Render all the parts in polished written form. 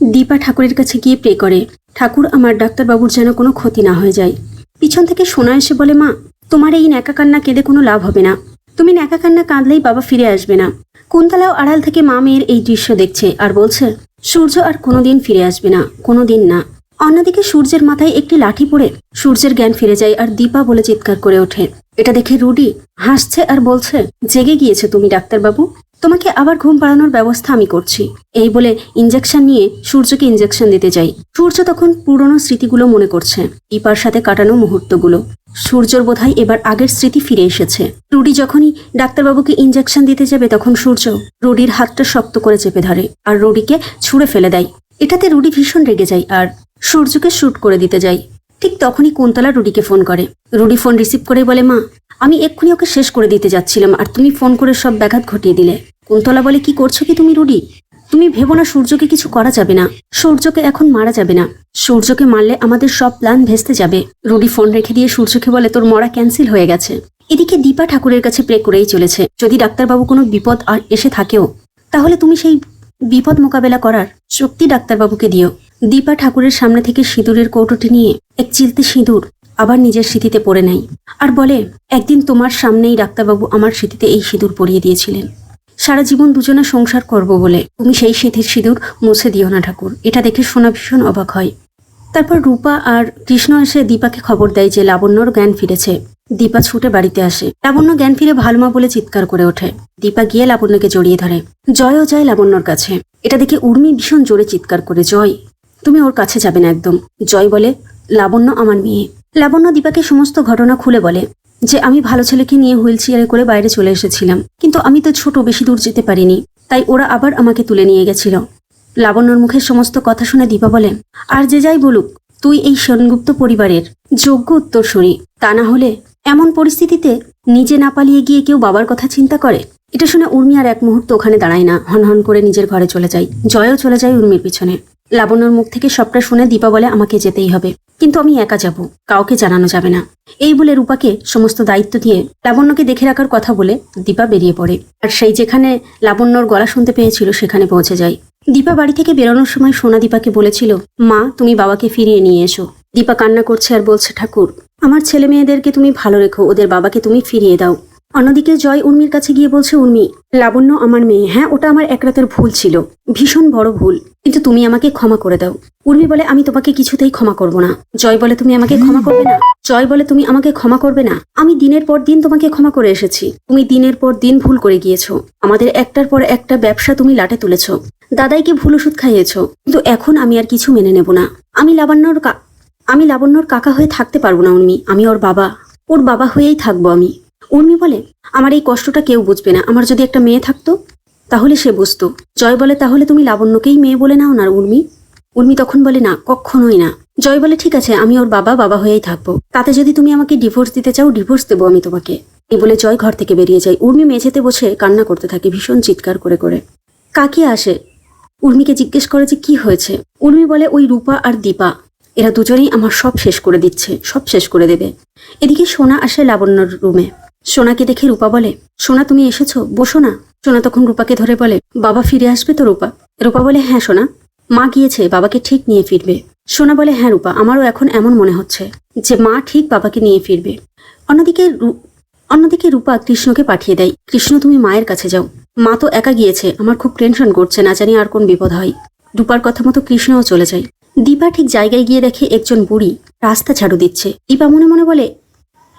দীপা ঠাকুরের কাছে গিয়ে প্রে করে, ঠাকুর আমার ডাক্তারবাবুর যেন কোনো ক্ষতি না হয়ে যায়। পিছন থেকে সোনা এসে বলে, মা তোমার এই ন্যাকা কান্না কেঁদে কোনো লাভ হবে না, তুমি ন্যাকা কান্না কাঁদলেই বাবা ফিরে আসবে না। কুন্তলাও আড়াল থেকে মা মেয়ের এই দৃশ্য দেখছে আর বলছে, সূর্য আর কোনোদিন ফিরে আসবে না, কোনোদিন না। অন্যদিকে সূর্যের মাথায় একটি লাঠি পড়ে সূর্যের জ্ঞান ফিরে যায় আর দীপা বলে চিৎকার করে ওঠে। এটা দেখে রুডি হাসছে আর বলছে, জেগে গিয়েছে তুমি ডাক্তারবাবু, তোমাকে আবার ঘুম পাড়ানোর ব্যবস্থা আমি করছি। এই বলে ইঞ্জেকশন নিয়ে সূর্যকে ইঞ্জেকশন দিতে যাই। সূর্য তখন পুরনো স্মৃতিগুলো মনে করছে, দীপার সাথে কাটানো মুহূর্তগুলো। সূর্যর বোধহয় এবার আগের স্মৃতি ফিরে এসেছে। রুডি যখনই ডাক্তারবাবুকে ইঞ্জেকশন দিতে যাবে তখন সূর্য রুডির হাতটা শক্ত করে চেপে ধরে আর রুডিকে ছুঁড়ে ফেলে দেয়। এটাতে রুডি ভীষণ রেগে যায় আর সূর্যকে শুট করে দিতে যায়। ঠিক তখনই কুন্তলা রুডিকে ফোন করে। রুডি ফোন রিসিভ করে বলে, মা আমি এক্ষুনি ওকে শেষ করে দিতে যাচ্ছিলাম আর তুমি ফোন করে সব ব্যাঘাত ঘটিয়ে দিলে। কুন্তলা বলে, কি করছো কি তুমি রুডি? তুমি ভেবো না সূর্যকে কিছু করা যাবে না, সূর্যকে এখন মারা যাবে না, সূর্যকে মারলে আমাদের সব প্ল্যান ভেস্তে যাবে। রুডি ফোন রেখে দিয়ে সূর্যকে বলে, তোর মরা ক্যান্সেল হয়ে গেছে। এদিকে দীপা ঠাকুরের কাছে প্রে করেই চলেছে, যদি ডাক্তারবাবু কোনো বিপদ আর এসে থাকেও তাহলে তুমি সেই বিপদ মোকাবেলা করার শক্তি ডাক্তারবাবুকে দিও। দীপা ঠাকুরের সামনে থেকে সিঁদুরের কৌটোটি নিয়ে এক চিলতে সিঁদুর আবার নিজের স্মৃতিতে পরে নেয় আর বলে, একদিন তোমার সামনেই ডাক্তারবাবু আমার স্মৃতিতে এই সিঁদুর পরিয়ে দিয়েছিলেন। সারা জীবন দুজনে সংসার করব বলে তুমি সেই স্মৃতির সিঁদুর মুছে দিও না ঠাকুর। এটা দেখে সোনা ভীষণ অবাক হয়। তারপর রূপা আর কৃষ্ণ এসে দীপাকে খবর দেয় যে লাবণ্যর জ্ঞান ফিরেছে। দীপা ছুটে বাড়িতে আসে। লাবণ্য জ্ঞান ফিরে ভালো মা বলে চিৎকার করে ওঠে। দীপা গিয়ে লাবণ্যকে জড়িয়ে ধরে। জয়ও যায় লাবণ্যর কাছে। এটা দেখে উর্মি ভীষণ জোরে চিৎকার করে, জয় তুমি ওর কাছে যাবে না একদম। জয় বলে, লাবণ্য আমার মেয়ে। লাবণ্য দীপাকে সমস্ত ঘটনা খুলে বলে যে আমি ভালো ছেলেকে নিয়ে হুইল চেয়ারে করে বাইরে চলে এসেছিলাম, কিন্তু আমি তো ছোট, বেশি দূর যেতে পারিনি, তাই ওরা আবার আমাকে তুলে নিয়ে গেছিল। লাবণ্যর মুখে সমস্ত কথা শুনে দীপা বলে, আর যে যাই বলুক তুই এই সেনগুপ্ত পরিবারের যোগ্য উত্তরসূরি, তা না হলে এমন পরিস্থিতিতে নিজে না পালিয়ে গিয়ে কেউ বাবার কথা চিন্তা করে। এটা শুনে উর্মি আর এক মুহূর্ত ওখানে দাঁড়ায় না, হনহন করে নিজের ঘরে চলে যায়। জয়ও চলে যায় উর্মির পিছনে। লাবণ্যর মুখ থেকে সবটা শুনে দীপা বলে, আমাকে যেতেই হবে, কিন্তু আমি একা যাব, কাউকে জানানো যাবে না। এই বলে রূপাকে সমস্ত দায়িত্ব দিয়ে লাবণ্যকে দেখে রাখার কথা বলে দীপা বেরিয়ে পড়ে। আর সেই যেখানে লাবণ্যর গলা শুনতে পেয়েছিল সেখানে পৌঁছে যায়। দীপা বাড়ি থেকে বেরোনোর সময় সোনা দীপাকে বলেছিল, মা তুমি বাবাকে ফিরিয়ে নিয়ে এসো। দীপা কান্না করছে আর বলছে, ঠাকুর আমার ছেলে মেয়েদেরকে তুমি ভালো রেখো, ওদের বাবাকে তুমি ফিরিয়ে দাও। অন্যদিকে জয় উর্মির কাছে গিয়ে বলছে, উর্মি লাবণ্য আমার মেয়ে, হ্যাঁ ওটা আমার এক রাতের ভুল ছিল, ভীষণ বড় ভুল, কিন্তু তুমি আমাকে ক্ষমা করে দাও। উর্মি বলে, আমি তোমাকে কিছুতেই ক্ষমা করব না। জয় বলে, তুমি আমাকে ক্ষমা করবে না? জয় বলে, তুমি আমাকে ক্ষমা করবে না? আমি দিনের পর দিন তোমাকে ক্ষমা করে এসেছি, তুমি দিনের পর দিন ভুল করে গিয়েছো, আমাদের একটার পর একটা ব্যবসা তুমি লাটে তুলেছো, দাদাইকে ভুল ওষুধ খাইয়েছো, কিন্তু এখন আমি আর কিছু মেনে নেব না। আমি লাবণ্যর কাকা হয়ে থাকতে পারবো না উর্মি, আমি ওর বাবা হয়েই থাকবো আমি। উর্মি বলে, আমার এই কষ্টটা কেউ বুঝবে না, আমার যদি একটা মেয়ে থাকতো তাহলে সে বুঝতো। জয় বলে, তাহলে তুমি লাবণ্যকেই মেয়ে বলে নাও না উর্মি। উর্মি তখন বলে, না কখনোই না। জয় বলে, ঠিক আছে আমি ওর বাবা হয়েই থাকবো, তাতে যদি তুমি আমাকে ডিভোর্স দিতে চাও ডিভোর্স দেবো আমি তোমাকে। এই বলে জয় ঘর থেকে বেরিয়ে যায়। উর্মি মেঝেতে বসে কান্না করতে থাকে ভীষণ চিৎকার করে করে। কাকি আসে, উর্মিকে জিজ্ঞেস করে যে কি হয়েছে। উর্মি বলে, ওই রূপা আর দীপা এরা দুজনেই আমার সব শেষ করে দিচ্ছে, সব শেষ করে দেবে। এদিকে সোনা আসে লাবণ্যর রুমে। সোনাকে দেখে রূপা বলে, সোনা তুমি এসেছো, বসো না। সোনা তখন রূপাকে ধরে বলে, বাবা ফিরে আসবে তো রূপা? রূপা বলে, হ্যাঁ সোনা, মা গিয়েছে বাবাকে ঠিক নিয়ে ফিরবে। সোনা বলে, হ্যাঁ রূপা, আমারও এখন এমন মনে হচ্ছে যে মা ঠিক বাবাকে নিয়ে ফিরবে। অন্যদিকে রূপা কৃষ্ণকে পাঠিয়ে দেয়, কৃষ্ণ তুমি মায়ের কাছে যাও, মা তো একা গিয়েছে, আমার খুব টেনশন করছে, না জানি আর কোন বিপদ হয়। রূপার কথা মতো কৃষ্ণও চলে যায়। দীপা ঠিক জায়গায় গিয়ে দেখে একজন বুড়ি রাস্তা ঝাড়ু দিচ্ছে। দীপা মনে মনে বলে,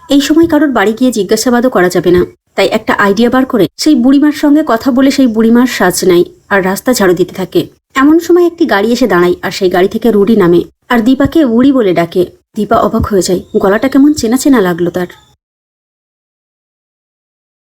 এই সময় কারোর বাড়ি গিয়ে জিজ্ঞাসাবাদও করা যাবে না, তাই একটা আইডিয়া বার করে সেই বুড়িমার সঙ্গে কথা বলে সেই বুড়িমার সাজ নেয় আর রাস্তা ঝাড়ু দিতে থাকে। এমন সময় একটি গাড়ি এসে দাঁড়ায় আর সেই গাড়ি থেকে রুডি নামে আর দীপাকে বুড়ি বলে ডাকে। দীপা অবাক হয়ে যায়, গলাটা কেমন চেনা চেনা লাগলো তার।